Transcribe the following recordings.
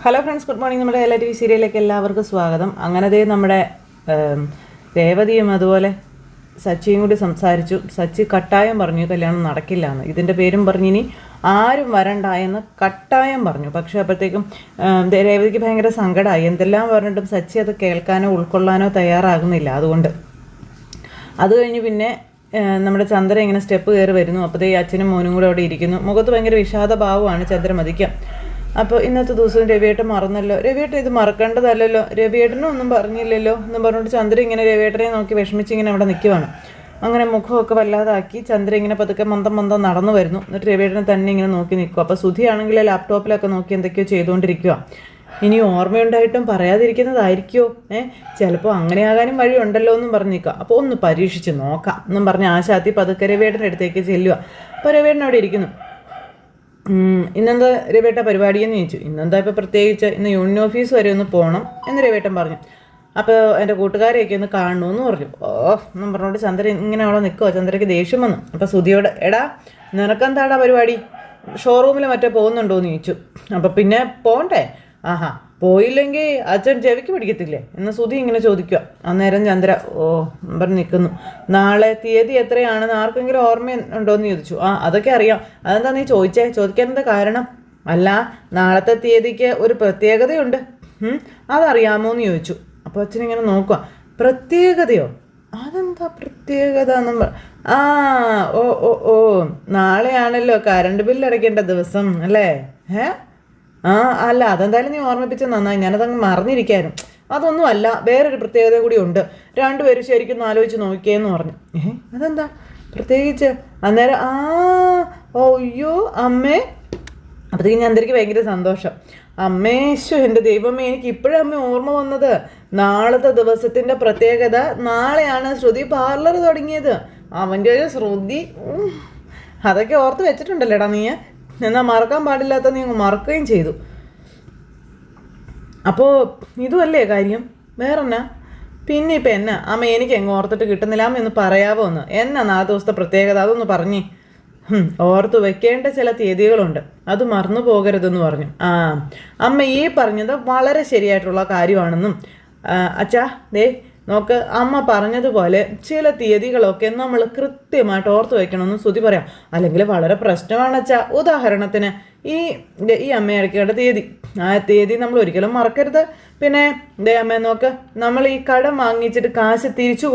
Hello friends, good morning. നമ്മുടെ എല്ലാ T V സീരിയലിലേക്ക് എല്ലാവർക്കും സ്വാഗതം. അങ്ങനത്തെ നമ്മുടെ രേവതിയും അതുപോലെ സച്ചിയും കൂടി സംസാരിച്ചു. സച്ചി കട്ടായം പറഞ്ഞു കല്യാണം നടക്കില്ല എന്ന്. ഇതിൻ്റെ പേരും പറഞ്ഞിനി ആരും വരണ്ട എന്ന് കട്ടായം പറഞ്ഞു. പക്ഷേ അപ്പോഴത്തേക്കും രേവതിക്ക് ഭയങ്കര സങ്കടമായി. എന്തെല്ലാം പറഞ്ഞിട്ടും സച്ചി അത് കേൾക്കാനോ ഉൾക്കൊള്ളാനോ തയ്യാറാകുന്നില്ല. അതുകൊണ്ട് അത് കഴിഞ്ഞ് പിന്നെ നമ്മുടെ ചന്ദ്ര ഇങ്ങനെ സ്റ്റെപ്പ് കയറി വരുന്നു. അപ്പോഴത്തേ അച്ഛനും മോനും കൂടെ അവിടെ ഇരിക്കുന്നു. മുഖത്ത് ഭയങ്കര വിഷാദഭാവമാണ് ചന്ദ്രമതിക്ക്. അപ്പോൾ ഇന്നത്തെ ദിവസം രവിയേട്ടൻ മറന്നല്ലോ, രവിയേട്ടൻ ഇത് മറക്കേണ്ടതല്ലല്ലോ, രവിയേട്ടനും ഒന്നും പറഞ്ഞില്ലല്ലോ എന്നും പറഞ്ഞുകൊണ്ട് ചന്ദ്ര ഇങ്ങനെ രവിയേട്ടനെ നോക്കി വിഷമിച്ച് ഇങ്ങനെ അവിടെ നിൽക്കുവാണ്. അങ്ങനെ മുഖമൊക്കെ വല്ലാതാക്കി ചന്ദ്ര ഇങ്ങനെ പതുക്കെ മന്ദം നടന്നു വരുന്നു. എന്നിട്ട് രവിയേട്ടനെ തന്നെ ഇങ്ങനെ നോക്കി നിൽക്കും. അപ്പോൾ സുധിയാണെങ്കിൽ ലാപ്ടോപ്പിലൊക്കെ നോക്കി എന്തൊക്കെയോ ചെയ്തുകൊണ്ടിരിക്കുക. ഇനി ഓർമ്മയുണ്ടായിട്ടും പറയാതിരിക്കുന്നതായിരിക്കുമോ, ചിലപ്പോൾ അങ്ങനെയാകാനും വഴിയുണ്ടല്ലോ എന്നും പറഞ്ഞ് നിൽക്കുക. അപ്പോൾ ഒന്ന് പരീക്ഷിച്ച് നോക്കാം എന്നും പറഞ്ഞ് ആശാത്തി പതുക്കെ രവിയേട്ടൻ്റെ അടുത്തേക്ക് ചെല്ലുക. അപ്പോൾ രവിയേട്ടൻ അവിടെ ഇരിക്കുന്നു. ഇന്നെന്താ രവിയേട്ട പരിപാടിയെന്ന് ചോദിച്ചു. ഇന്നെന്താ ഇപ്പോൾ പ്രത്യേകിച്ച്, ഇന്ന് യൂണിയൻ ഓഫീസ് വരെ ഒന്ന് പോകണം എന്ന് രവിയേട്ടൻ പറഞ്ഞു. അപ്പോൾ എൻ്റെ കൂട്ടുകാരെയൊക്കെ ഒന്ന് കാണണമെന്ന് പറഞ്ഞു. എന്നും പറഞ്ഞുകൊണ്ട് ചന്ദ്ര ഇങ്ങനെ അവിടെ നിൽക്കുമോ. ചന്ദ്രയ്ക്ക് ദേഷ്യം വന്നു. അപ്പോൾ സുധിയോട്, എടാ നിനക്കെന്താടാ പരിപാടി, ഷോറൂമിൽ മറ്റേ പോകുന്നുണ്ടോ എന്ന് ചോദിച്ചു. അപ്പോൾ പിന്നെ പോകണ്ടേ, ആഹാ പോയില്ലെങ്കിൽ അച്ഛൻ ചെവിക്ക് പിടിക്കത്തില്ലേ എന്ന് സുധി ഇങ്ങനെ ചോദിക്കുക. അന്നേരം ചന്ദ്ര പറഞ്ഞ് നിൽക്കുന്നു. നാളെ തീയതി എത്രയാണെന്ന് ആർക്കെങ്കിലും ഓർമ്മയുണ്ടോയെന്ന് ചോദിച്ചു. അതൊക്കെ അറിയാം. അതെന്താ നീ ചോദിക്കാൻ എന്താ കാരണം? അല്ല, നാളത്തെ തീയതിക്ക് ഒരു പ്രത്യേകതയുണ്ട്, അതറിയാമോ എന്ന് ചോദിച്ചു. അപ്പോൾ അച്ഛനിങ്ങനെ നോക്കുക. പ്രത്യേകതയോ? അതെന്താ പ്രത്യേകത എന്നും ഓ നാളെയാണല്ലോ കറണ്ട് ബില്ല് അടയ്ക്കേണ്ട ദിവസം അല്ലേ? അല്ല, അതെന്തായാലും നീ ഓർമ്മിപ്പിച്ച് നന്നായി, ഞാനതങ്ങ് മറന്നിരിക്കാനും. അതൊന്നും അല്ല, വേറൊരു പ്രത്യേകത കൂടി ഉണ്ട്, രണ്ടുപേരും ശരിക്കും ആലോചിച്ച് നോക്കിയെന്ന് പറഞ്ഞു. അതെന്താ പ്രത്യേകിച്ച്? അന്നേരം അയ്യോ അമ്മേ. അപ്പോഴത്തേക്കും ചന്ദ്രയ്ക്ക് ഭയങ്കര സന്തോഷം. അമ്മേശോ, എൻ്റെ ദൈവമേ, എനിക്ക് ഇപ്പോഴും അമ്മ ഓർമ്മ വന്നത്. നാളത്തെ ദിവസത്തിൻ്റെ പ്രത്യേകത, നാളെയാണ് ശ്രുതി പാർലർ തുടങ്ങിയത്. അവൻ്റെ ഒരു ശ്രുതി, അതൊക്കെ ഓർത്ത് വെച്ചിട്ടുണ്ടല്ലേടാ നീ. എന്നാൽ മറക്കാൻ പാടില്ലാത്ത നീ മറക്കുകയും ചെയ്തു. അപ്പോൾ ഇതുമല്ലേ കാര്യം, വേറെന്നാ? പിന്നെ ഇപ്പം എന്നാ അമ്മ, എനിക്ക് എങ്ങും ഓർത്തിട്ട് കിട്ടുന്നില്ല, അമ്മ ഒന്ന് പറയാവോ ഒന്ന്, എന്നാ നാളെ ദിവസത്തെ പ്രത്യേകത, അതൊന്ന് പറഞ്ഞേ. ഓർത്ത് വെക്കേണ്ട ചില തീയതികളുണ്ട്, അത് മറന്നു പോകരുതെന്ന് പറഞ്ഞു. അമ്മ ഈ പറഞ്ഞത് വളരെ ശരിയായിട്ടുള്ള കാര്യമാണെന്നും അച്ഛാ ദേ നോക്ക്, അമ്മ പറഞ്ഞതുപോലെ ചില തീയതികളൊക്കെ നമ്മൾ കൃത്യമായിട്ട് ഓർത്ത് വയ്ക്കണമെന്ന് ശ്രുതി പറയാം, അല്ലെങ്കിൽ വളരെ പ്രശ്നമാണ് അച്ഛാ. ഉദാഹരണത്തിന് ഈ അമ്മ അടയ്ക്കേണ്ട തീയതി, ആ തീയതി നമ്മൾ ഒരിക്കലും മറക്കരുത്. പിന്നെ ദേ അമ്മ നോക്ക്, നമ്മൾ ഈ കടം വാങ്ങിച്ചിട്ട് കാശ് തിരിച്ചു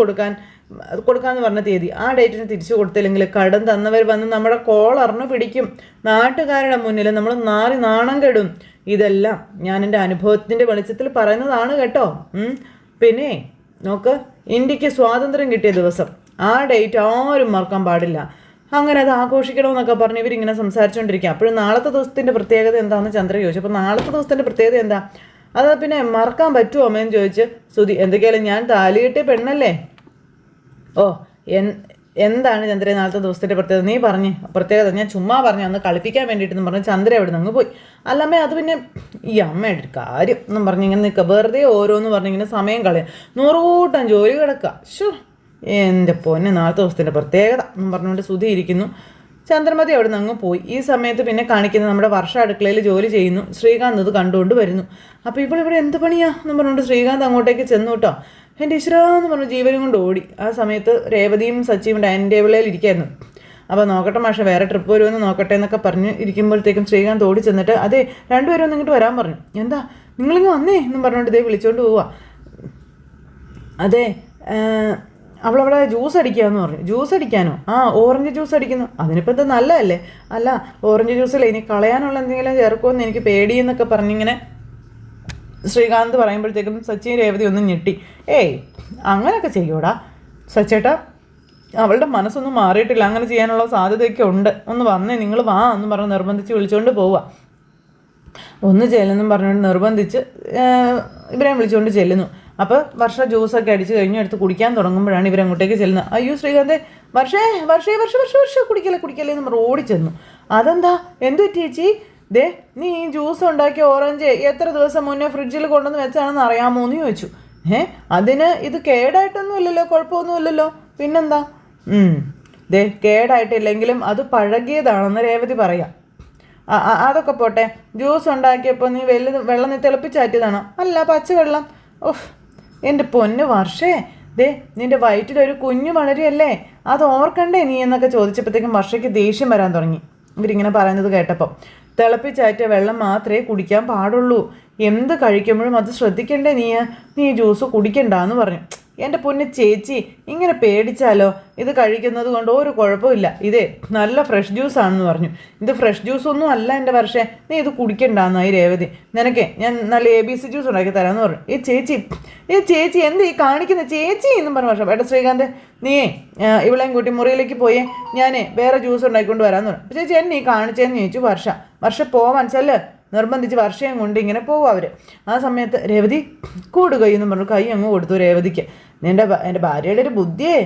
കൊടുക്കാന്ന് പറഞ്ഞ തീയതി, ആ ഡേറ്റിന് തിരിച്ചു കൊടുത്തില്ലെങ്കിൽ കടം തന്നവർ വന്ന് നമ്മുടെ കോളറിന് പിടിക്കും, നാട്ടുകാരുടെ മുന്നിൽ നമ്മൾ നാണം കെടും. ഇതെല്ലാം ഞാൻ എൻ്റെ അനുഭവത്തിൻ്റെ വെളിച്ചത്തിൽ പറയുന്നതാണ് കേട്ടോ. പിന്നെ നോക്ക്, ഇന്ത്യക്ക് സ്വാതന്ത്ര്യം കിട്ടിയ ദിവസം, ആ ഡേറ്റ് ആരും മറക്കാൻ പാടില്ല, അങ്ങനെ അത് ആഘോഷിക്കണമെന്നൊക്കെ പറഞ്ഞ് ഇവരിങ്ങനെ സംസാരിച്ചുകൊണ്ടിരിക്കുക. അപ്പോഴും നാളത്തെ ദിവസത്തിൻ്റെ പ്രത്യേകത എന്താണെന്ന് ചന്ദ്ര ചോദിച്ചു. അപ്പോൾ നാളത്തെ ദിവസത്തിൻ്റെ പ്രത്യേകത എന്താ, അത് പിന്നെ മറക്കാൻ പറ്റുമോ അമ്മയെന്ന് ചോദിച്ച് ശ്രുതി. എന്തൊക്കെയാലും ഞാൻ താലി കെട്ടിയ പെണ്ണല്ലേ. എന്താണ് ചന്ദ്ര നാളത്തെ ദിവസത്തിൻ്റെ പ്രത്യേകത, നീ പറഞ്ഞ് പ്രത്യേകത. ഞാൻ ചുമ്മാ പറഞ്ഞു, അന്ന് കളിപ്പിക്കാൻ വേണ്ടിയിട്ടെന്ന് പറഞ്ഞ് ചന്ദ്ര അവിടെ നിന്ന് അങ്ങ് പോയി. അല്ലമ്മേ, അത് പിന്നെ ഈ അമ്മയുടെ ഒരു കാര്യം എന്നും പറഞ്ഞ് ഇങ്ങനെ നിൽക്കുക, വെറുതെ ഓരോന്ന് പറഞ്ഞിങ്ങനെ സമയം കളയാം, 100 കൂട്ടം ജോലി കിടക്കുക. എൻ്റെ പൊന്നെ, നാളത്തെ ദിവസത്തിൻ്റെ പ്രത്യേകത എന്നും പറഞ്ഞുകൊണ്ട് ശ്രുതി ഇരിക്കുന്നു. ചന്ദ്രമതി അവിടെ നിന്ന് അങ്ങ് പോയി. ഈ സമയത്ത് പിന്നെ കാണിക്കുന്നത് നമ്മുടെ വർഷ അടുക്കളയിൽ ജോലി ചെയ്യുന്നു. ശ്രീകാന്ത് ഇത് കണ്ടുകൊണ്ട് വരുന്നു. അപ്പോൾ ഇവിടെ എന്ത് പണിയാ എന്നും പറഞ്ഞുകൊണ്ട് ശ്രീകാന്ത് അങ്ങോട്ടേക്ക് ചെന്നു കേട്ടോ. എൻ്റെ ഈശ്വരാന്ന് പറഞ്ഞു ജീവനും കൊണ്ട് ഓടി. ആ സമയത്ത് രേവതിയും സച്ചിയും ഡൈനിങ് ടേബിളിൽ ഇരിക്കായിരുന്നു. അപ്പോൾ നോക്കട്ടെ മാഷ, വേറെ ട്രിപ്പ് വരുമെന്ന് നോക്കട്ടെ എന്നൊക്കെ പറഞ്ഞ് ഇരിക്കുമ്പോഴത്തേക്കും ശ്രീകാന്ത് ഓടി ചെന്നിട്ട്, അതെ രണ്ടുപേരും ഒന്ന് ഇങ്ങോട്ട് വരാൻ പറഞ്ഞു. എന്താ നിങ്ങളിങ്ങ് വന്നേ എന്നും പറഞ്ഞുകൊണ്ട് ഇതേ വിളിച്ചുകൊണ്ട് പോവുക. അതെ അവളവിടെ ജ്യൂസ് അടിക്കാമെന്ന് പറഞ്ഞു. ജ്യൂസ് അടിക്കാനോ? ഓറഞ്ച് ജ്യൂസ് അടിക്കുന്നു. അതിനിപ്പോൾ എന്താ, നല്ലതല്ലേ? അല്ല, ഓറഞ്ച് ജ്യൂസല്ലേ, ഇനി കളയാനുള്ള എന്തെങ്കിലും ചേർക്കുമെന്ന് എനിക്ക് പേടിയെന്നൊക്കെ പറഞ്ഞിങ്ങനെ ശ്രീകാന്ത് പറയുമ്പോഴത്തേക്കും സച്ചിൻ രേവതി ഒന്നും ഞെട്ടി. അങ്ങനെയൊക്കെ ചെയ്യൂടാ സച്ചേട്ടാ, അവളുടെ മനസ്സൊന്നും മാറിയിട്ടില്ല, അങ്ങനെ ചെയ്യാനുള്ള സാധ്യതയൊക്കെ ഉണ്ട്, ഒന്ന് വന്നേ നിങ്ങൾ വാ എന്ന് പറഞ്ഞ് നിർബന്ധിച്ച് വിളിച്ചുകൊണ്ട് പോവുക. ഒന്ന് ചെല്ലുന്നും പറഞ്ഞുകൊണ്ട് നിർബന്ധിച്ച് ഇവരെ വിളിച്ചുകൊണ്ട് ചെല്ലുന്നു. അപ്പോൾ വർഷ ജ്യൂസൊക്കെ അടിച്ച് കഴിഞ്ഞ് എടുത്ത് കുടിക്കാൻ തുടങ്ങുമ്പോഴാണ് ഇവരങ്ങോട്ടേക്ക് ചെല്ലുന്നത്. അയ്യോ ശ്രീകാന്തേ, വർഷേ കുടിക്കല്ലേ എന്ന് ഓടി ചെന്നു. അതെന്താ, എന്തു പറ്റി ചേച്ചി? ദേ നീ ഈ ജ്യൂസ് ഉണ്ടാക്കിയ ഓറഞ്ച് എത്ര ദിവസം മുന്നേ ഫ്രിഡ്ജിൽ കൊണ്ടുവന്ന് വെച്ചാണെന്ന് അറിയാമോ എന്ന് ചോദിച്ചു. അതിന് ഇത് കേടായിട്ടൊന്നും ഇല്ലല്ലോ, കുഴപ്പമൊന്നുമില്ലല്ലോ, പിന്നെന്താ? ദേ കേടായിട്ടില്ലെങ്കിലും അത് പഴകിയതാണെന്ന് രേവതി പറയാം. അതൊക്കെ പോട്ടെ, ജ്യൂസ് ഉണ്ടാക്കിയപ്പോൾ നീ വെള്ളം നീ തിളപ്പിച്ചാറ്റിയതാണോ? അല്ല, പച്ചവെള്ളം. ഓഹ് എൻ്റെ പൊന്ന് വർഷേ, ദേ നിൻ്റെ വയറ്റിലൊരു കുഞ്ഞു വളരുകയല്ലേ, അത് ഓർക്കണ്ടേ നീ എന്നൊക്കെ ചോദിച്ചപ്പോഴത്തേക്കും വർഷയ്ക്ക് ദേഷ്യം വരാൻ തുടങ്ങി. ഇവരിങ്ങനെ പറയുന്നത് കേട്ടപ്പോൾ. തിളപ്പിച്ചാറ്റിയ വെള്ളം മാത്രമേ കുടിക്കാൻ പാടുള്ളൂ, എന്ത് കഴിക്കുമ്പോഴും അത് ശ്രദ്ധിക്കണ്ടേ നീ ജ്യൂസ് കുടിക്കണ്ടെന്ന് പറഞ്ഞു. എൻ്റെ പൊന്ന് ചേച്ചി, ഇങ്ങനെ പേടിച്ചാലോ? ഇത് കഴിക്കുന്നത് കൊണ്ട് ഒരു കുഴപ്പമില്ല, ഇതേ നല്ല ഫ്രഷ് ജ്യൂസാണെന്ന് പറഞ്ഞു. ഇത് ഫ്രഷ് ജ്യൂസൊന്നും അല്ല എൻ്റെ വർഷേ, നീ ഇത് കുടിക്കണ്ടെന്നായി രേവതി. നിനക്കേ ഞാൻ നല്ല ABC ജ്യൂസ് ഉണ്ടാക്കി തരാമെന്ന് പറഞ്ഞു. ഈ ചേച്ചി എന്ത് ഈ കാണിക്കുന്ന ചേച്ചി എന്നും പറഞ്ഞു വർഷം. ഏട്ടാ ശ്രീകാന്ത്, നീയേ ഇവളെയും കൂട്ടി മുറിയിലേക്ക് പോയേ, ഞാനേ വേറെ ജ്യൂസ് ഉണ്ടാക്കിക്കൊണ്ട് വരാമെന്ന് പറഞ്ഞു. ചേച്ചി എന്നെ ഈ കാണിച്ചതെന്ന് ചോദിച്ചു വർഷ പോവാൻ ചെല്ല് നിർബന്ധിച്ച് വർഷയും കൊണ്ട് ഇങ്ങനെ പോകും അവർ. ആ സമയത്ത് രേവതി കൂടുകൈ എന്നും പറഞ്ഞു കൈ അങ്ങ് കൊടുത്തു രേവതിക്ക്. എൻ്റെ ഭാര്യയുടെ ഒരു ബുദ്ധിയേ,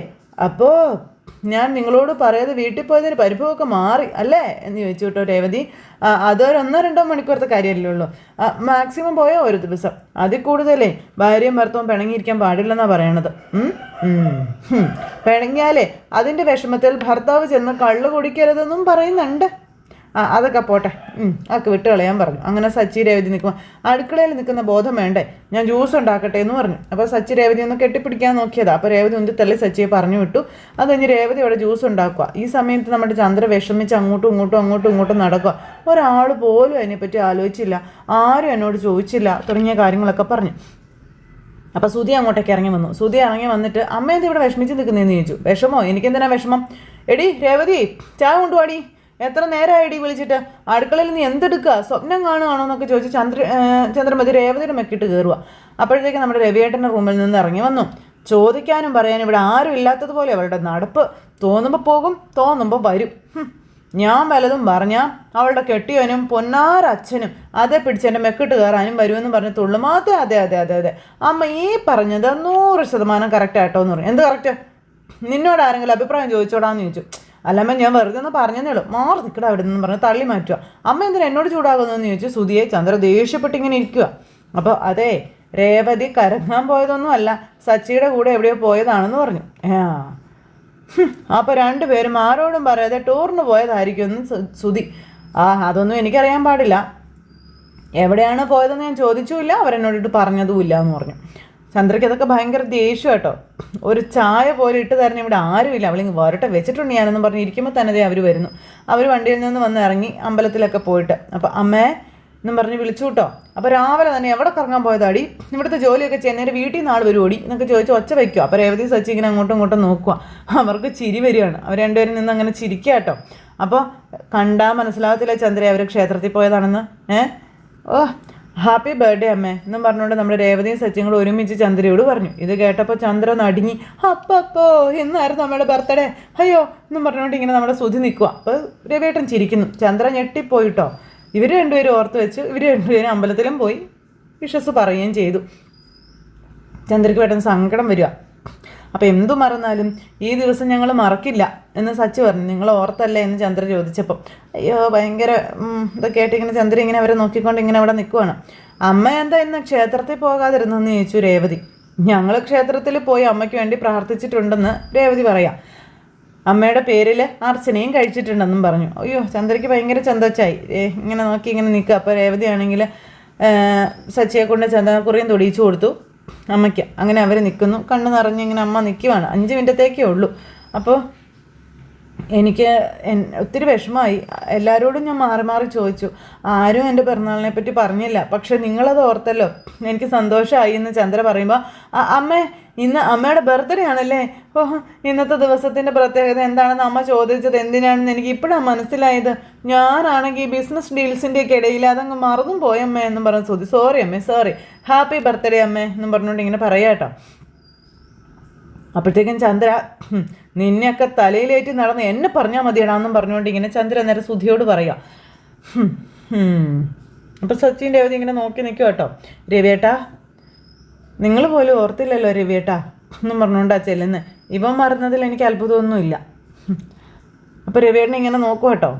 അപ്പോൾ ഞാൻ നിങ്ങളോട് പറയാതെ വീട്ടിൽ പോയതിന് പരിഭവമൊക്കെ മാറി അല്ലേ എന്ന് ചോദിച്ചു കേട്ടോ രേവതി. അതൊരു 1-2 മണിക്കൂറത്തെ കാര്യമല്ലേ ഉള്ളൂ, മാക്സിമം പോയോ ഒരു ദിവസം, അതിൽ കൂടുതലേ ഭാര്യയും ഭർത്തവും പിണങ്ങിയിരിക്കാൻ പാടില്ലെന്നാണ് പറയണത്. പിണങ്ങിയാലേ അതിൻ്റെ വിഷമത്തിൽ ഭർത്താവ് ചെന്ന് കള്ള് കുടിക്കരുതെന്നും പറയുന്നുണ്ട്. അതൊക്കെ പോട്ടെ, അതൊക്കെ വിട്ട് കളയാൻ പറഞ്ഞു. അങ്ങനെ സച്ചി രേവതി നിൽക്കുമ്പോൾ അടുക്കളയിൽ നിൽക്കുന്ന ബോധം വേണ്ടേ, ഞാൻ ജ്യൂസ് ഉണ്ടാക്കട്ടെ എന്ന് പറഞ്ഞു. അപ്പോൾ സച്ചി രേവതി ഒന്ന് കെട്ടിപ്പിടിക്കാൻ നോക്കിയതാണ്. അപ്പോൾ രേവതി ഉന്തിത്തള്ളി സച്ചിയെ പറഞ്ഞു വിട്ടു. അത് കഴിഞ്ഞ് രേവതി അവിടെ ജ്യൂസ് ഉണ്ടാക്കുക. ഈ സമയത്ത് നമ്മുടെ ചന്ദ്ര വിഷമിച്ച് അങ്ങോട്ടും ഇങ്ങോട്ടും നടക്കുക. ഒരാൾ പോലും അതിനെപ്പറ്റി ആലോചിച്ചില്ല, ആരും എന്നോട് ചോദിച്ചില്ല തുടങ്ങിയ കാര്യങ്ങളൊക്കെ പറഞ്ഞു. അപ്പോൾ സുധി അങ്ങോട്ടേക്ക് ഇറങ്ങി വന്നു. സുധി ഇറങ്ങി വന്നിട്ട് അമ്മ എന്താ ഇവിടെ വിഷമിച്ച് നിൽക്കുന്നതെന്ന് ചോദിച്ചു. വിഷമോ? എനിക്കെന്തിനാ വിഷമം? എടി രേവതി, ചായ കൊണ്ടുപോടി, എത്ര നേരമായിടി വിളിച്ചിട്ട്, അടുക്കളയിൽ നീ എന്തെടുക്കുക, സ്വപ്നം കാണുകയാണോ എന്നൊക്കെ ചോദിച്ച് ചന്ദ്രമതി രേവതിയുടെ മെക്കിട്ട് കയറുക. അപ്പോഴത്തേക്ക് നമ്മുടെ രവിയേട്ടൻ്റെ റൂമിൽ നിന്ന് ഇറങ്ങി വന്നു. ചോദിക്കാനും പറയാനും ഇവിടെ ആരും ഇല്ലാത്തതുപോലെ അവളുടെ നടപ്പ്. തോന്നുമ്പോൾ പോകും, തോന്നുമ്പോൾ വരും. ഞാൻ വല്ലതും പറഞ്ഞാൽ അവളുടെ കെട്ടിയവനും പൊന്നാരച്ഛനും അതേ പിടിച്ച് എൻ്റെ മെക്കിട്ട് കയറാനും വരുമെന്ന് പറഞ്ഞ് തുള്ളും. അതെ അമ്മ ഈ പറഞ്ഞത് 100% കറക്റ്റായിട്ടോ എന്ന് പറഞ്ഞു. എന്ത് കറക്റ്റ്? നിന്നോട് ആരെങ്കിലും അഭിപ്രായം ചോദിച്ചോടാന്ന് ചോദിച്ചു. അല്ലമ്മ ഞാൻ വെറുതെ ഒന്ന് പറഞ്ഞതേ ഉള്ളൂ, മാറി നിൽക്കട അവിടെ നിന്ന് പറഞ്ഞ് തള്ളി മാറ്റുക. അമ്മ എന്തിനാ എന്നോട് ചൂടാകുന്നതെന്ന് ചോദിച്ചു സുധിയെ. ചന്ദ്ര ദേഷ്യപ്പെട്ട് ഇങ്ങനെ ഇരിക്കുക. അപ്പോൾ അതെ, രേവതി കരങ്ങാൻ പോയതൊന്നും അല്ല, സച്ചിയുടെ കൂടെ എവിടെയോ പോയതാണെന്ന് പറഞ്ഞു. അപ്പോൾ 2 പേരും ആരോടും പറയാതെ ടൂറിന് പോയതായിരിക്കുമെന്ന് സുധി. അതൊന്നും എനിക്കറിയാൻ പാടില്ല, എവിടെയാണ് പോയതെന്ന് ഞാൻ ചോദിച്ചുമില്ല, അവരെന്നോടിട്ട് പറഞ്ഞതുമില്ല എന്ന് പറഞ്ഞു. ചന്ദ്രയ്ക്ക് അതൊക്കെ ഭയങ്കര ദേഷ്യം കേട്ടോ. ഒരു ചായ പോലെ ഇട്ട് തരണം ഇവിടെ ആരുമില്ല, അവളിങ്ങ് വരട്ടെ വെച്ചിട്ടുണ്ട് ഞാനെന്നും പറഞ്ഞ് ഇരിക്കുമ്പോൾ തന്നെ അവർ വരുന്നു. അവർ വണ്ടിയിൽ നിന്ന് വന്ന് ഇറങ്ങി അമ്പലത്തിലൊക്കെ പോയിട്ട്. അപ്പോൾ അമ്മേ എന്നും പറഞ്ഞ് വിളിച്ചു കേട്ടോ. അപ്പോൾ രാവിലെ തന്നെ എവിടെ കറങ്ങാൻ പോയതാടി, ഇവിടുത്തെ ജോലിയൊക്കെ ചെയ്യുന്നതിൻ്റെ വീട്ടിൽ നാൾ വരുമോടി എന്നൊക്കെ ചോദിച്ച് ഒച്ച വയ്ക്കുക. അപ്പോൾ രേവതി സച്ചി ഇങ്ങനെ അങ്ങോട്ടും ഇങ്ങോട്ടും നോക്കുക. അവർക്ക് ചിരി വരികയാണ്. അവർ 2 പേരും നിന്ന് അങ്ങനെ ചിരിക്കുക കേട്ടോ. അപ്പോൾ കണ്ടാൽ മനസ്സിലാകത്തില്ല ചന്ദ്ര അവർ ക്ഷേത്രത്തിൽ പോയതാണെന്ന്. ഹാപ്പി ബർത്ത്ഡേ അമ്മേ എന്നും പറഞ്ഞുകൊണ്ട് നമ്മുടെ രേവതിയും സച്ചിയും കൂടെ ഒരുമിച്ച് ചന്ദ്രയോട് പറഞ്ഞു. ഇത് കേട്ടപ്പോൾ ചന്ദ്ര നടുങ്ങി. അപ്പോ ഇന്നായിരുന്നു നമ്മുടെ ബർത്ത്ഡേ, അയ്യോ എന്നും പറഞ്ഞുകൊണ്ട് ഇങ്ങനെ നമ്മുടെ സുധി നിൽക്കുക. അപ്പോൾ രവിയേട്ടൻ ചിരിക്കുന്നു. ചന്ദ്ര ഞെട്ടിപ്പോയിട്ടോ. ഇവർ 2 പേരും ഓർത്ത് വെച്ച് ഇവർ 2 പേരും അമ്പലത്തിലും പോയി വിഷസ് പറയുകയും ചെയ്തു. ചന്ദ്രയ്ക്ക് പെട്ടെന്ന് സങ്കടം വരിക. അപ്പോൾ എന്തു മറന്നാലും ഈ ദിവസം ഞങ്ങൾ മറക്കില്ല എന്ന് സച്ചി പറഞ്ഞു. നിങ്ങൾ ഓർത്തല്ലേ എന്ന് ചന്ദ്ര ചോദിച്ചപ്പം അയ്യോ ഭയങ്കര ഇതൊക്കെ ആയിട്ട് ഇങ്ങനെ ചന്ദ്ര ഇങ്ങനെ അവരെ നോക്കിക്കൊണ്ട് ഇങ്ങനെ അവിടെ നിൽക്കുവാണ്. അമ്മ എന്താ ഇന്ന് ക്ഷേത്രത്തിൽ പോകാതിരുന്നെന്ന് ചോദിച്ചു രേവതി. ഞങ്ങൾ ക്ഷേത്രത്തിൽ പോയി അമ്മയ്ക്ക് വേണ്ടി പ്രാർത്ഥിച്ചിട്ടുണ്ടെന്ന് രേവതി പറയാം. അമ്മയുടെ പേരിൽ അർച്ചനയും കഴിച്ചിട്ടുണ്ടെന്നും പറഞ്ഞു. അയ്യോ ചന്ദ്രയ്ക്ക് ഭയങ്കര ചന്തച്ചായി ഇങ്ങനെ നോക്കി ഇങ്ങനെ നിൽക്കുക. അപ്പോൾ രേവതി ആണെങ്കിൽ സച്ചിയെ കൊണ്ട് ചന്ദനക്കുറിയും തൊടിയിച്ചു കൊടുത്തു അമ്മയ്ക്ക്. അങ്ങനെ അവർ നിൽക്കുന്നു, കണ്ണ് നിറഞ്ഞിങ്ങനെ അമ്മ നിൽക്കുവാണ്. 5 മിനിറ്റത്തേക്കേ ഉള്ളൂ. അപ്പോൾ എനിക്ക് ഒത്തിരി വിഷമമായി. എല്ലാവരോടും ഞാൻ മാറി മാറി ചോദിച്ചു, ആരും എൻ്റെ പിറന്നാളിനെ പറ്റി പറഞ്ഞില്ല, പക്ഷെ നിങ്ങളത് ഓർത്തല്ലോ, എനിക്ക് സന്തോഷമായി എന്ന് ചന്ദ്ര പറയുമ്പോൾ അമ്മേ ഇന്ന് അമ്മയുടെ ബർത്ത്ഡേ ആണല്ലേ, ഇന്നത്തെ ദിവസത്തിൻ്റെ പ്രത്യേകത എന്താണെന്ന് അമ്മ ചോദിച്ചത് എന്തിനാണെന്ന് എനിക്ക് ഇപ്പോഴാണ് മനസ്സിലായത്. ഞാനാണെങ്കിൽ ബിസിനസ് ഡീൽസിൻ്റെയൊക്കെ ഇടയിൽ അതങ്ങ് മറന്നും പോയമ്മേ എന്നും പറഞ്ഞു ചോദി. സോറി അമ്മേ, സോറി, ഹാപ്പി ബർത്ത്ഡേ അമ്മേ എന്നും പറഞ്ഞുകൊണ്ട് ഇങ്ങനെ പറയാം കേട്ടോ. അപ്പോഴത്തേക്കും ചന്ദ്ര നിന്നെയൊക്കെ തലയിലേറ്റ് നടന്ന് എന്നെ പറഞ്ഞാൽ മതിയടാന്നും പറഞ്ഞുകൊണ്ട് ഇങ്ങനെ ചന്ദ്ര നേരെ സുധിയോട് പറയാം. അപ്പം സച്ചിൻ രേവതി ഇങ്ങനെ നോക്കി നിൽക്കും കേട്ടോ. രവിയേട്ടാ നിങ്ങൾ പോലും ഓർത്തില്ലല്ലോ രവിയേട്ടാ എന്നും പറഞ്ഞുകൊണ്ടാ ചെല്ലുന്നത്. ഇവൻ മറന്നതിൽ എനിക്ക് അത്ഭുതമൊന്നുമില്ല. അപ്പോൾ രവിയേട്ടനെ ഇങ്ങനെ നോക്കും കേട്ടോ.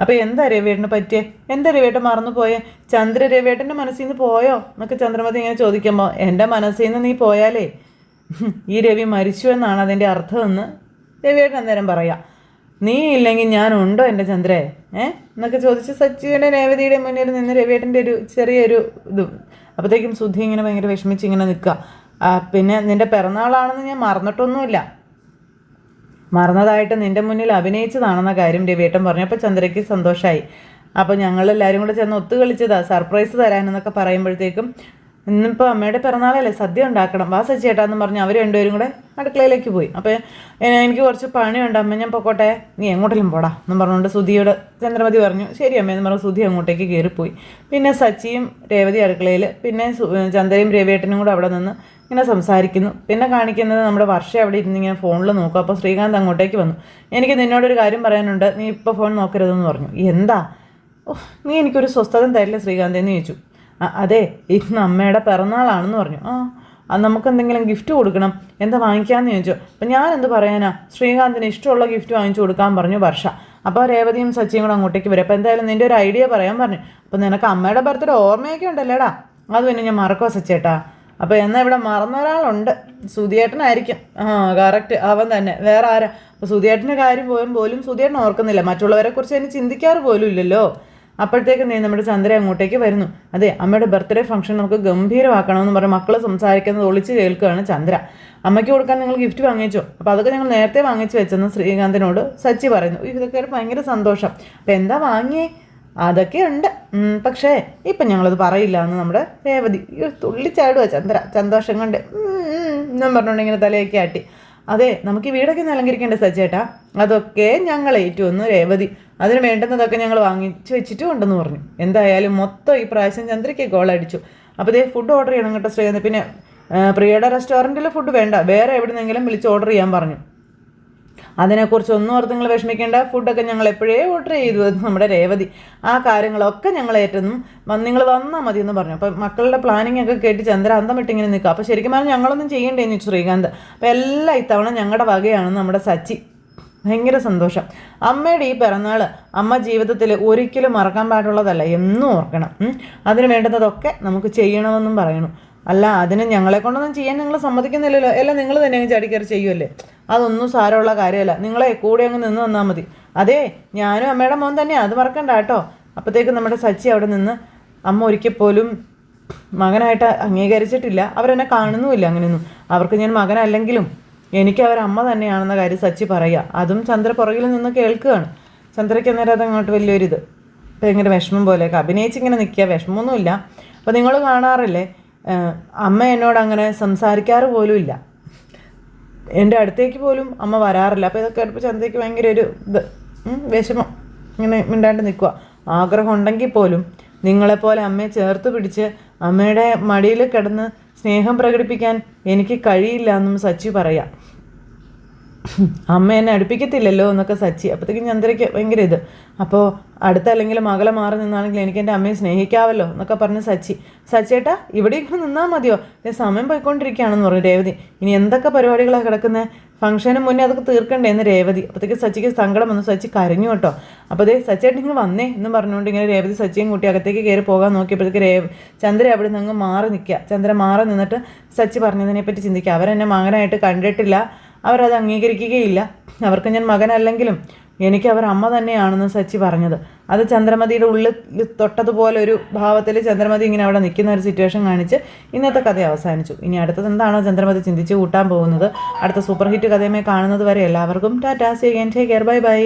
അപ്പോൾ എന്താ രവിയേട്ടന് പറ്റിയേ, എന്താ രവിയേട്ടൻ മറന്നു പോയേ, ചന്ദ്ര രവിയേട്ടൻ്റെ മനസ്സിൽ നിന്ന് പോയോ എന്നൊക്കെ ചന്ദ്രമതി ഇങ്ങനെ ചോദിക്കുമ്പോൾ എൻ്റെ മനസ്സിൽ നിന്ന് നീ പോയാലേ ഈ രവി മരിച്ചു എന്നാണ് അതിൻ്റെ അർത്ഥമെന്ന് രവിയേട്ടൻ അന്നേരം പറയാം. നീ ഇല്ലെങ്കിൽ ഞാനുണ്ടോ എൻ്റെ ചന്ദ്രേ എന്നൊക്കെ ചോദിച്ച് സച്ചിയുടെ രേവതിയുടെ മുന്നിൽ നിന്ന് രവിയേട്ടൻ്റെ ഒരു ചെറിയൊരു ഇതും. അപ്പോഴത്തേക്കും സുധി ഇങ്ങനെ ഭയങ്കര വിഷമിച്ച് ഇങ്ങനെ നിൽക്കുക. പിന്നെ നിൻ്റെ പിറന്നാളാണെന്ന് ഞാൻ മറന്നിട്ടൊന്നുമില്ല, മറന്നതായിട്ട് നിൻ്റെ മുന്നിൽ അഭിനയിച്ചതാണെന്ന കാര്യം രവിയേട്ടൻ പറഞ്ഞു. അപ്പോൾ ചന്ദ്രയ്ക്ക് സന്തോഷമായി. അപ്പോൾ ഞങ്ങളെല്ലാവരും കൂടെ ചെന്ന് ഒത്തു കളിച്ചതാണ് സർപ്രൈസ് തരാനെന്നൊക്കെ പറയുമ്പോഴത്തേക്കും ഇന്നിപ്പോൾ അമ്മയുടെ പിറന്നാളല്ലേ, സദ്യ ഉണ്ടാക്കണം, വാ സച്ചിയേട്ടാന്ന് പറഞ്ഞ് അവർ രണ്ടുപേരും കൂടെ അടുക്കളയിലേക്ക് പോയി. അപ്പോൾ എനിക്ക് കുറച്ച് പണിയുണ്ട് അമ്മ, ഞാൻ പൊക്കോട്ടെ, നീ എങ്ങോട്ടെങ്കിലും പോടാ എന്നും പറഞ്ഞുകൊണ്ട് സുധിയോട് ചന്ദ്രമതി പറഞ്ഞു. ശരി അമ്മയെന്ന് പറഞ്ഞ് സുധി അങ്ങോട്ടേക്ക് കയറിപ്പോയി. പിന്നെ സച്ചിയും രേവതി അടുക്കളയിൽ, പിന്നെ ചന്ദ്രയും രവിയേട്ടനും കൂടെ അവിടെ നിന്ന് ഇങ്ങനെ സംസാരിക്കുന്നു. പിന്നെ കാണിക്കുന്നത് നമ്മുടെ വർഷ അവിടെ ഇരുന്ന് ഇങ്ങനെ ഫോണിൽ നോക്കും. അപ്പോൾ ശ്രീകാന്ത് അങ്ങോട്ടേക്ക് വന്നു. എനിക്ക് നിന്നോടൊരു കാര്യം പറയാനുണ്ട്, നീ ഇപ്പോൾ ഫോൺ നോക്കരുതെന്ന് പറഞ്ഞു. എന്താ? നീ എനിക്കൊരു സ്വസ്ഥത തരില്ല ശ്രീകാന്ത് എന്ന് ചോദിച്ചു. അതെ, ഇന്ന് അമ്മയുടെ പിറന്നാളാണെന്ന് പറഞ്ഞു. അത് നമുക്ക് എന്തെങ്കിലും ഗിഫ്റ്റ് കൊടുക്കണം, എന്താ വാങ്ങിക്കാമെന്ന് ചോദിച്ചു. അപ്പം ഞാൻ എന്ത് പറയാനാ, ശ്രീകാന്തിന് ഇഷ്ടമുള്ള ഗിഫ്റ്റ് വാങ്ങിച്ചു കൊടുക്കാൻ പറഞ്ഞു വർഷ. അപ്പോൾ രേവതിയും സച്ചിയും കൂടെ അങ്ങോട്ടേക്ക് വരും. അപ്പോൾ എന്തായാലും നിൻ്റെ ഒരു ഐഡിയ പറയാൻ പറഞ്ഞു. അപ്പോൾ നിനക്ക് അമ്മയുടെ ബർത്ത്ഡേ ഓർമ്മയൊക്കെ ഉണ്ടല്ലേടാ, അത് പിന്നെ ഞാൻ മറക്കോ സച്ചേട്ടാ? അപ്പോൾ എന്നാൽ ഇവിടെ മറന്ന ഒരാളുണ്ട്, സുധിയേട്ടനായിരിക്കും. കറക്റ്റ്, അവൻ തന്നെ, വേറെ ആരാ? അപ്പോൾ സുധിയേട്ടൻ്റെ കാര്യം പോലും സുധിയേട്ടൻ ഓർക്കുന്നില്ല, മറ്റുള്ളവരെ കുറിച്ച് അതിന് ചിന്തിക്കാറ് പോലും ഇല്ലല്ലോ. അപ്പോഴത്തേക്ക് നമ്മുടെ ചന്ദ്ര അങ്ങോട്ടേക്ക് വരുന്നു. അതെ, അമ്മയുടെ ബർത്ത്ഡേ ഫംഗ്ഷൻ നമുക്ക് ഗംഭീരമാക്കണമെന്ന് പറഞ്ഞ് മക്കൾ സംസാരിക്കുന്നത് ഒളിച്ച് കേൾക്കുകയാണ് ചന്ദ്ര. അമ്മയ്ക്ക് കൊടുക്കാൻ നിങ്ങൾ ഗിഫ്റ്റ് വാങ്ങിച്ചോ? അപ്പോൾ അതൊക്കെ ഞങ്ങൾ നേരത്തെ വാങ്ങിച്ചു വെച്ചെന്ന് ശ്രീകാന്തിനോട് സച്ചി പറയുന്നു. ഇതൊക്കെ ഭയങ്കര സന്തോഷം. അപ്പോൾ എന്താ വാങ്ങിയേ? അതൊക്കെ ഉണ്ട്, പക്ഷേ ഇപ്പം ഞങ്ങളത് പറയില്ല എന്ന് നമ്മുടെ രേവതി. തുള്ളിച്ചാടുക ചന്ദ്ര സന്തോഷം കൊണ്ട് എന്നും പറഞ്ഞുകൊണ്ട് ഇങ്ങനെ തലയൊക്കെ ആട്ടി. അതെ, നമുക്ക് ഈ വീടൊക്കെ ഒന്ന് അലങ്കരിക്കേണ്ടേ സച്ചേട്ടാ? അതൊക്കെ ഞങ്ങൾ ഏറ്റുവന്നു രേവതി, അതിന് വേണ്ടുന്നതൊക്കെ ഞങ്ങൾ വാങ്ങിച്ചു വെച്ചിട്ടും ഉണ്ടെന്ന് പറഞ്ഞു. എന്തായാലും മൊത്തം ഈ പ്രാവശ്യം ചന്ദ്രയ്ക്ക് ഗോളടിച്ചു. അപ്പോൾ ഇതേ ഫുഡ് ഓർഡർ ചെയ്യണം കേട്ടോ ശ്രീകാന്ത്. പിന്നെ പ്രിയയുടെ റെസ്റ്റോറൻറ്റിൽ ഫുഡ് വേണ്ട, വേറെ എവിടെ നിന്നെങ്കിലും വിളിച്ച് ഓർഡർ ചെയ്യാൻ പറഞ്ഞു. അതിനെക്കുറിച്ച് ഒന്നും ഓർത്ത് നിങ്ങൾ വിഷമിക്കേണ്ട, ഫുഡൊക്കെ ഞങ്ങൾ എപ്പോഴേ ഓർഡർ ചെയ്തു നമ്മുടെ രേവതി. ആ കാര്യങ്ങളൊക്കെ ഞങ്ങൾ ഏറ്റെന്നും നിങ്ങൾ വന്നാൽ മതി എന്ന് പറഞ്ഞു. അപ്പോൾ മക്കളുടെ പ്ലാനിങ് ഒക്കെ കേട്ട് ചന്ദ്ര അന്തം വിട്ടിങ്ങനെ നിൽക്കുക. അപ്പോൾ ശരിക്കും പറഞ്ഞാൽ ഞങ്ങളൊന്നും ചെയ്യേണ്ടതെന്ന് ചോദിച്ചു ശ്രീകാന്ത്. അപ്പോൾ എല്ലാം ഇത്തവണ ഞങ്ങളുടെ വകയാണെന്ന് നമ്മുടെ സച്ചി. ഭയങ്കര സന്തോഷം. അമ്മയുടെ ഈ പിറന്നാൾ അമ്മ ജീവിതത്തിൽ ഒരിക്കലും മറക്കാൻ പാടുള്ളതല്ല, എന്നും ഓർക്കണം. അതിന് വേണ്ടുന്നതൊക്കെ നമുക്ക് ചെയ്യണമെന്നും പറയണു. അല്ല, അതിന് ഞങ്ങളെ കൊണ്ടൊന്നും ചെയ്യാൻ നിങ്ങൾ സമ്മതിക്കുന്നില്ലല്ലോ, എല്ലാം നിങ്ങൾ തന്നെ അങ്ങ് ചാടിക്കയറി ചെയ്യുമല്ലേ? അതൊന്നും സാരമുള്ള കാര്യമല്ല, നിങ്ങളെ കൂടെ അങ്ങ് നിന്ന് വന്നാൽ മതി. അതെ, ഞാനും അമ്മയുടെ മോൻ തന്നെയാണ്, അത് മറക്കണ്ട കേട്ടോ. അപ്പോഴത്തേക്കും നമ്മുടെ സച്ചി അവിടെ നിന്ന്, അമ്മ ഒരിക്കൽ പോലും മകനായിട്ട് അംഗീകരിച്ചിട്ടില്ല, അവരെന്നെ കാണുന്നുമില്ല അങ്ങനെയൊന്നും. അവർക്ക് ഞാൻ മകനല്ലെങ്കിലും എനിക്ക് അവരമ്മ തന്നെയാണെന്ന കാര്യം സച്ചി പറയുക. അതും ചന്ദ്ര പുറകിൽ നിന്ന് കേൾക്കുകയാണ്. ചന്ദ്രയ്ക്ക് അന്നേരം അതങ്ങോട്ട് വലിയൊരിത് ഭയങ്കര വിഷമം പോലെയൊക്കെ അഭിനയിച്ചിങ്ങനെ നിൽക്കുക, വിഷമമൊന്നുമില്ല. അപ്പോൾ നിങ്ങൾ കാണാറില്ലേ, അമ്മ എന്നോട് അങ്ങനെ സംസാരിക്കാറ് പോലും ഇല്ല, എൻ്റെ അടുത്തേക്ക് പോലും അമ്മ വരാറില്ല. അപ്പോൾ ഇതൊക്കെ അടുപ്പോൾ ചന്ദ്രയ്ക്ക് ഭയങ്കര ഒരു ഇത് വിഷമം, ഇങ്ങനെ മിണ്ടാണ്ട് നിൽക്കുക. ആഗ്രഹം ഉണ്ടെങ്കിൽ പോലും നിങ്ങളെപ്പോലെ അമ്മയെ ചേർത്ത് പിടിച്ച് അമ്മയുടെ മടിയിൽ കിടന്ന് സ്നേഹം പ്രകടിപ്പിക്കാൻ എനിക്ക് കഴിയില്ല എന്നും സച്ചി പറയാം. അമ്മ എന്നെ അടുപ്പിക്കത്തില്ലല്ലോ എന്നൊക്കെ സച്ചി. അപ്പോഴത്തേക്കും ചന്ദ്രയ്ക്ക് ഭയങ്കര ഇത്. അപ്പോൾ അടുത്തല്ലെങ്കിൽ മകളെ മാറി നിന്നാണെങ്കിൽ എനിക്ക് എൻ്റെ അമ്മയെ സ്നേഹിക്കാമല്ലോ എന്നൊക്കെ പറഞ്ഞ് സച്ചേട്ടാ ഇവിടെ ഇങ്ങനെ നിന്നാൽ മതിയോ, സമയം പോയിക്കൊണ്ടിരിക്കുകയാണെന്ന് പറഞ്ഞു രേവതി. ഇനി എന്തൊക്കെ പരിപാടികളാണ് കിടക്കുന്നത്, ഫംഗ്ഷന് മുന്നേ അതൊക്കെ തീർക്കണ്ടേ എന്ന് രേവതി. അപ്പോഴത്തേക്ക് സച്ചിക്ക് സങ്കടം വന്നു, സച്ചി കരഞ്ഞു കേട്ടോ. അപ്പോൾ അതേ സച്ചേട്ടൻ ഇങ്ങനെ വന്നേ എന്ന് പറഞ്ഞുകൊണ്ട് ഇങ്ങനെ രേവതി സച്ചിയും കൂട്ടി അകത്തേക്ക് കയറി പോകാൻ നോക്കിയപ്പോഴത്തേക്ക് ചന്ദ്ര അവിടെ നിന്ന് അങ്ങ് മാറി നിൽക്കുക. ചന്ദ്ര മാറി നിന്നിട്ട് സച്ചി പറഞ്ഞതിനെപ്പറ്റി ചിന്തിക്കുക. അവരെന്നെ മകനായിട്ട് കണ്ടിട്ടില്ല, അവരത് അംഗീകരിക്കുകയില്ല, അവർക്ക് ഞാൻ മകനല്ലെങ്കിലും എനിക്ക് അവർ അമ്മ തന്നെയാണെന്ന് സച്ചി പറഞ്ഞത്. അത് ചന്ദ്രമതിയുടെ ഉള്ളിൽ തൊട്ടതുപോലെ ഒരു ഭാവത്തിൽ ചന്ദ്രമതി ഇങ്ങനെ അവിടെ നിൽക്കുന്ന ഒരു സിറ്റുവേഷൻ കാണിച്ച് ഇന്നത്തെ കഥ അവസാനിച്ചു. ഇനി അടുത്തത് എന്താണോ ചന്ദ്രമതി ചിന്തിച്ച് കൂട്ടാൻ പോകുന്നത്, അടുത്ത സൂപ്പർ ഹിറ്റ് കഥയുമായി കാണുന്നത് വരെ എല്ലാവർക്കും tata, see you again, take care, bye by.